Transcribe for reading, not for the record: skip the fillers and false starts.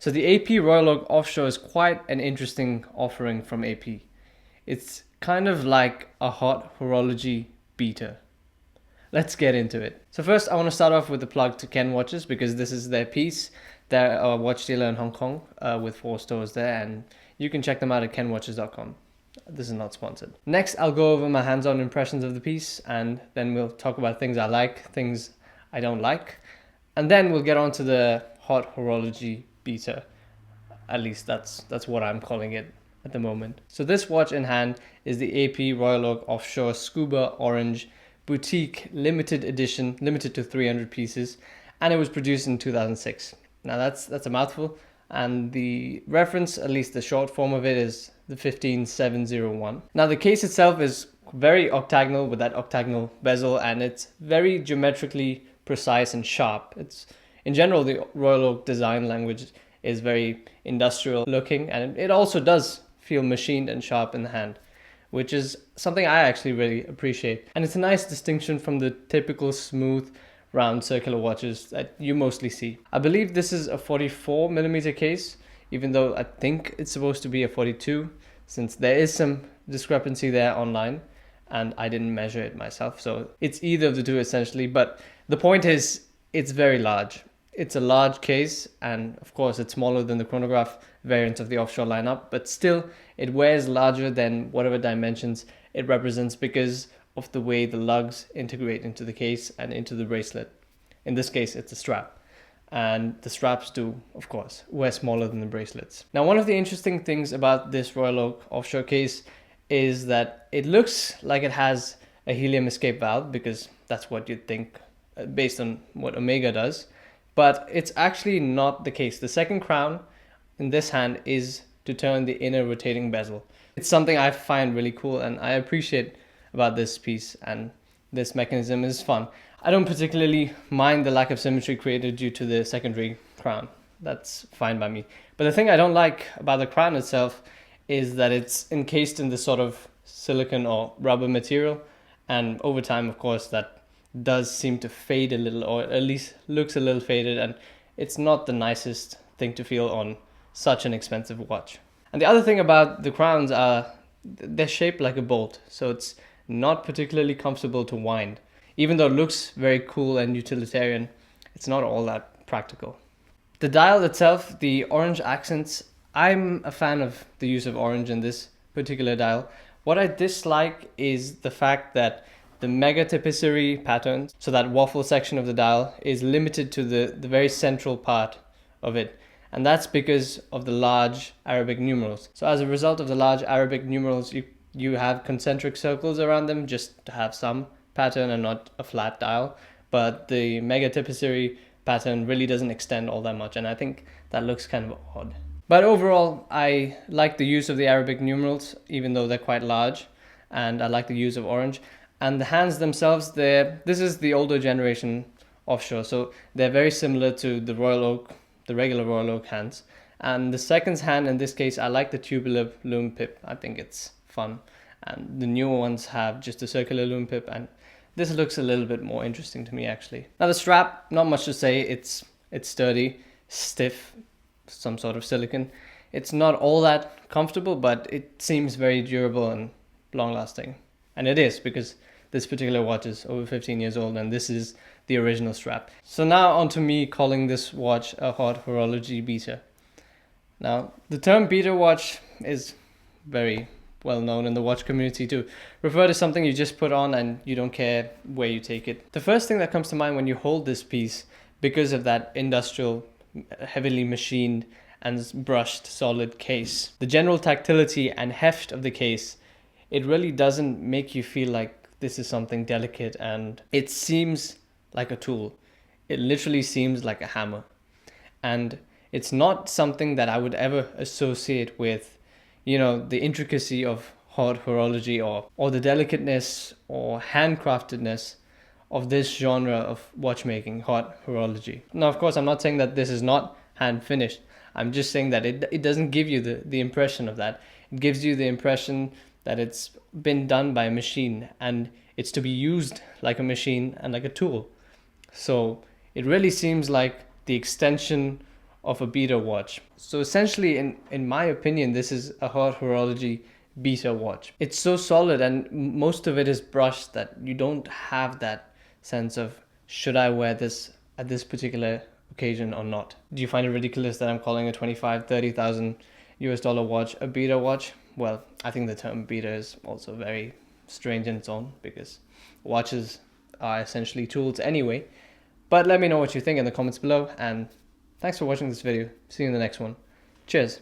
So the AP Royal Oak Offshore is quite an interesting offering from AP. It's kind of like a hot horology beta. Let's get into it. So first I want to start off with the plug to Ken Watches because this is their piece. They're a watch dealer in Hong Kong with 4 stores there, and you can check them out at kenwatches.com. This is not sponsored. Next, I'll go over my hands-on impressions of the piece, and then we'll talk about things I like, things I don't like, and then we'll get on to the hot horology beta. At least that's what I'm calling it at the moment. So this watch in hand is the AP Royal Oak Offshore Scuba Orange Boutique Limited Edition, limited to 300 pieces, and it was produced in 2006. Now that's a mouthful, and the reference, at least the short form of it, is the 15701. Now the case itself is very octagonal with that octagonal bezel, and it's very geometrically precise and sharp. It's in general, the Royal Oak design language is very industrial looking, and it also does feel machined and sharp in the hand, which is something I actually really appreciate. And it's a nice distinction from the typical smooth, round circular watches that you mostly see. I believe this is a 44mm case, even though I think it's supposed to be a 42, since there is some discrepancy there online, and I didn't measure it myself. So it's either of the two essentially, but the point is it's very large. It's a large case, and of course it's smaller than the chronograph variant of the Offshore lineup, but still it wears larger than whatever dimensions it represents because of the way the lugs integrate into the case and into the bracelet. In this case, it's a strap. And the straps do, of course, wear smaller than the bracelets. Now, one of the interesting things about this Royal Oak Offshore case is that it looks like it has a helium escape valve, because that's what you'd think based on what Omega does. But it's actually not the case. The second crown in this hand is to turn the inner rotating bezel. It's something I find really cool and I appreciate about this piece, and this mechanism is fun. I don't particularly mind the lack of symmetry created due to the secondary crown. That's fine by me. But the thing I don't like about the crown itself is that it's encased in this sort of silicone or rubber material, and over time, of course, that does seem to fade a little, or at least looks a little faded, and it's not the nicest thing to feel on such an expensive watch. And the other thing about the crowns are they're shaped like a bolt, so it's not particularly comfortable to wind. Even though it looks very cool and utilitarian, it's not all that practical. The dial itself, the orange accents, I'm a fan of the use of orange in this particular dial. What I dislike is the fact that the mega tapisserie pattern, so that waffle section of the dial, is limited to the very central part of it. And that's because of the large Arabic numerals. So as a result of the large Arabic numerals, you have concentric circles around them just to have some pattern and not a flat dial. But the mega tapisserie pattern really doesn't extend all that much, and I think that looks kind of odd. But overall, I like the use of the Arabic numerals, even though they're quite large, and I like the use of orange. And the hands themselves, this is the older generation Offshore, so they're very similar to the Royal Oak, the regular Royal Oak hands. And the seconds hand, in this case, I like the tubular lume pip. I think it's fun. And the newer ones have just a circular lume pip, and this looks a little bit more interesting to me, actually. Now the strap, not much to say. It's sturdy, stiff, some sort of silicone. It's not all that comfortable, but it seems very durable and long-lasting. And it is, because this particular watch is over 15 years old, and this is the original strap. So now on to me calling this watch a hot horology beta. Now, the term beta watch is very well known in the watch community to refer to something you just put on and you don't care where you take it. The first thing that comes to mind when you hold this piece, because of that industrial, heavily machined and brushed solid case, the general tactility and heft of the case, it really doesn't make you feel like this is something delicate, and it seems like a tool. It literally seems like a hammer. And it's not something that I would ever associate with, the intricacy of haute horology or the delicateness or handcraftedness of this genre of watchmaking, haute horology. Now, of course, I'm not saying that this is not hand finished. I'm just saying that it doesn't give you the impression of that. It gives you the impression that it's been done by a machine, and it's to be used like a machine and like a tool. So it really seems like the extension of a beater watch. So essentially, in my opinion, this is a haute horology beater watch. It's so solid and most of it is brushed that you don't have that sense of, should I wear this at this particular occasion or not? Do you find it ridiculous that I'm calling a 25, 30,000 US dollar watch a beater watch? Well, I think the term beater is also very strange in its own, because watches are essentially tools anyway. But let me know what you think in the comments below, and thanks for watching this video. See you in the next one. Cheers.